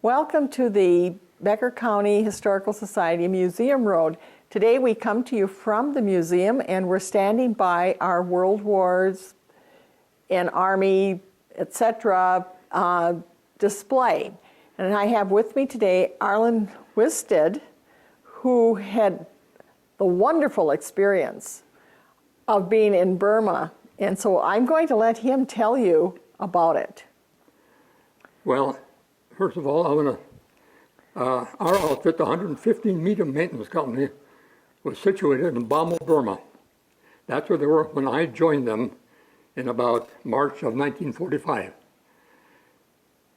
Welcome to the Becker County Historical Society Museum Road. Today we come to you from the museum and we're standing by our World Wars and Army, etc. Display. And I have with me today Arland Wisted, who had the wonderful experience of being in Burma. And so I'm going to let him tell you about it. Well, first of all, I want to, our outfit, the 115 Medium Maintenance Company, was situated in Bammo, Burma. That's where they were when I joined them in about March of 1945.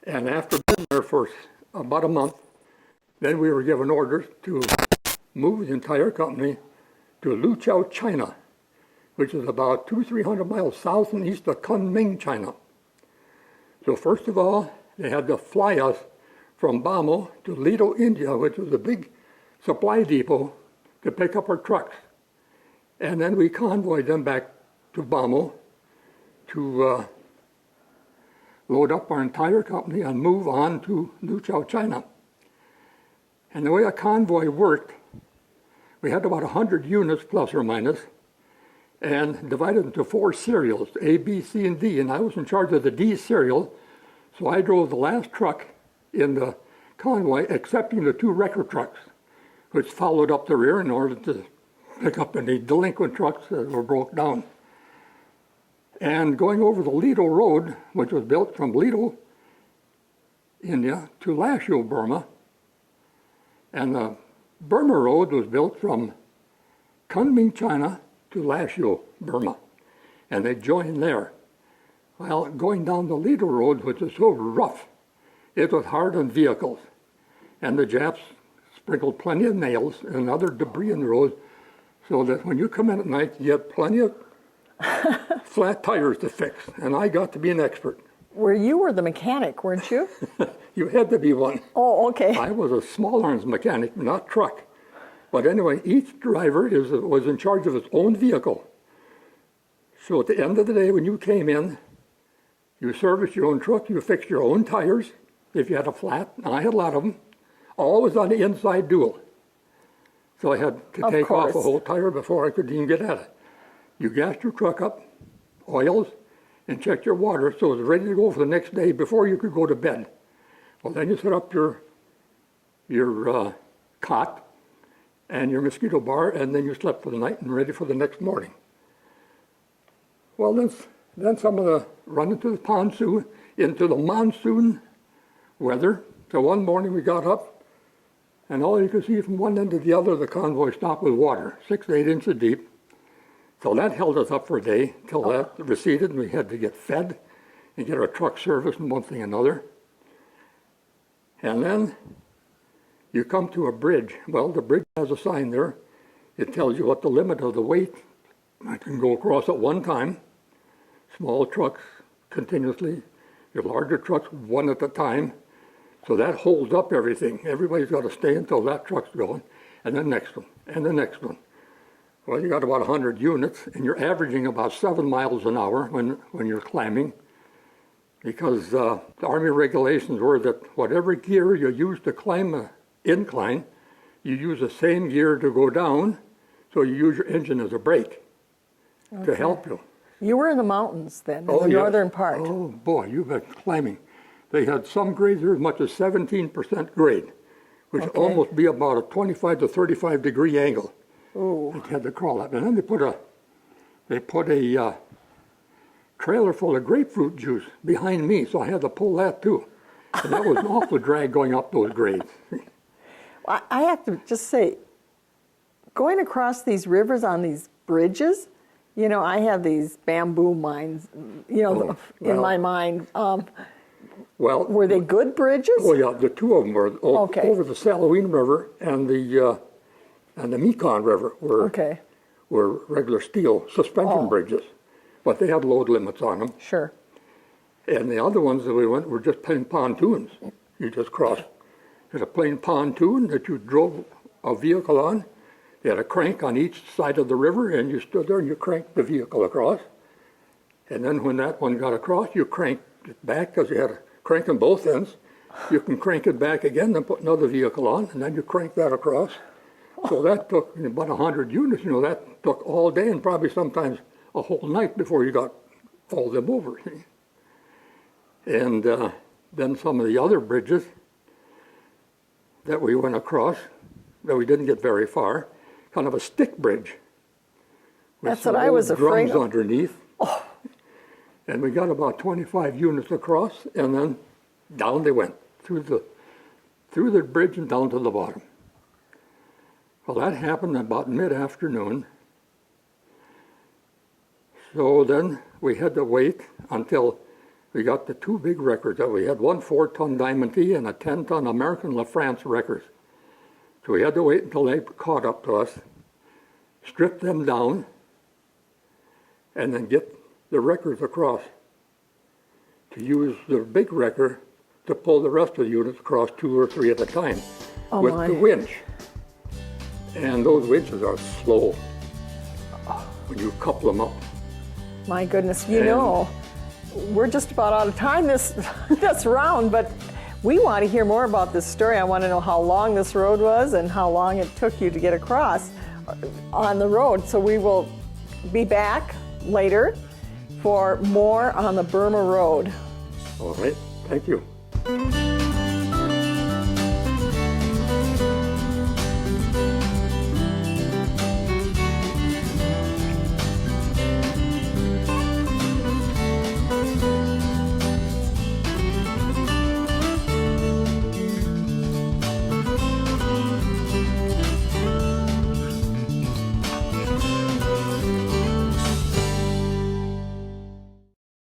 And after being there for about a month, then we were given orders to move the entire company to Luqiao, China, which is about 200-300 miles south and east of Kunming, China. So first of all, they had to fly us from Bammo to Lido, India, which was a big supply depot to pick up our trucks. And then we convoyed them back to Bammo to load up our entire company and move on to Luqiao, China. And the way a convoy worked, we had about 100 units plus or minus, and divided into 4 serials, A, B, C, and D. And I was in charge of the D serial, so I drove the last truck in the convoy, excepting the 2 wrecker trucks, which followed up the rear in order to pick up any delinquent trucks that were broke down. And going over the Lido Road, which was built from Lido, India, to Lashio, Burma, and the Burma Road was built from Kunming, China, to Lashio, Burma, and they joined there. Well, going down the Lido Road, which is so rough, it was hard on vehicles, and the Japs sprinkled plenty of nails and other debris in the road, so that when you come in at night, you have plenty of flat tires to fix, and I got to be an expert. Where you were the mechanic, weren't you? You had to be one. Oh, okay. I was a small arms mechanic, not truck. But anyway, each driver was in charge of his own vehicle. So at the end of the day, when you came in, you serviced your own truck, you fixed your own tires, if you had a flat, and I had a lot of them, always on the inside dual. So I had to take off a whole tire before I could even get at it. You gassed your truck up, oils, and checked your water so it was ready to go for the next day before you could go to bed. Well, then you set up your cot and your mosquito bar, and then you slept for the night and ready for the next morning. Well, then some of the run into the monsoon weather. So one morning we got up, and all you could see from one end to the other, the convoy stopped with water, 6 to 8 inches deep. So that held us up for a day till that receded, and we had to get fed and get our truck serviced and one thing and another. And then you come to a bridge. Well, the bridge has a sign there. It tells you what the limit of the weight I can go across at one time. Small trucks continuously, your larger trucks one at a time. So that holds up everything. Everybody's got to stay until that truck's going, and the next one, and the next one. Well, you got about 100 units, and you're averaging about 7 miles an hour when you're climbing, because the Army regulations were that whatever gear you use to climb an incline, you use the same gear to go down, so you use your engine as a brake to help you. You were in the mountains then, in the northern part. Oh boy, you've been climbing. They had some grades there as much as 17% grade, which almost be about a 25 to 35 degree angle. Ooh. They had to crawl up, and then they put a trailer full of grapefruit juice behind me, so I had to pull that too. And that was an awful drag going up those grades. I have to just say, going across these rivers on these bridges, you know, I have these bamboo mines, you know, in my mind. Well, were they good bridges? Oh yeah, the 2 of them were over the Salween River and the Mekong River were regular steel suspension bridges, but they had load limits on them. Sure. And the other ones that we went were just plain pontoons. You just crossed. There's a plain pontoon that you drove a vehicle on. They had a crank on each side of the river, and you stood there and you cranked the vehicle across. And then when that one got across, you cranked it back because you had a crank on both ends, you can crank it back again and put another vehicle on, and then you crank that across. So that took about 100 units, that took all day and probably sometimes a whole night before you got all of them over. See? And then some of the other bridges that we went across, that we didn't get very far, kind of a stick bridge. That's what I was afraid of. Drums underneath. Oh. And we got about 25 units across, and then down they went, through the bridge and down to the bottom. Well, that happened about mid-afternoon. So then we had to wait until we got the two big records that we had, one 4-ton Diamond T and a 10-ton American LaFrance records. So we had to wait until they caught up to us, strip them down, and then get the records across to use the big record to pull the rest of the units across 2 or 3 at a time with the winch. And those winches are slow when you couple them up. My goodness, we're just about out of time this round, but we want to hear more about this story. I want to know how long this road was and how long it took you to get across on the road. So we will be back later for more on the Burma Road. All right, thank you.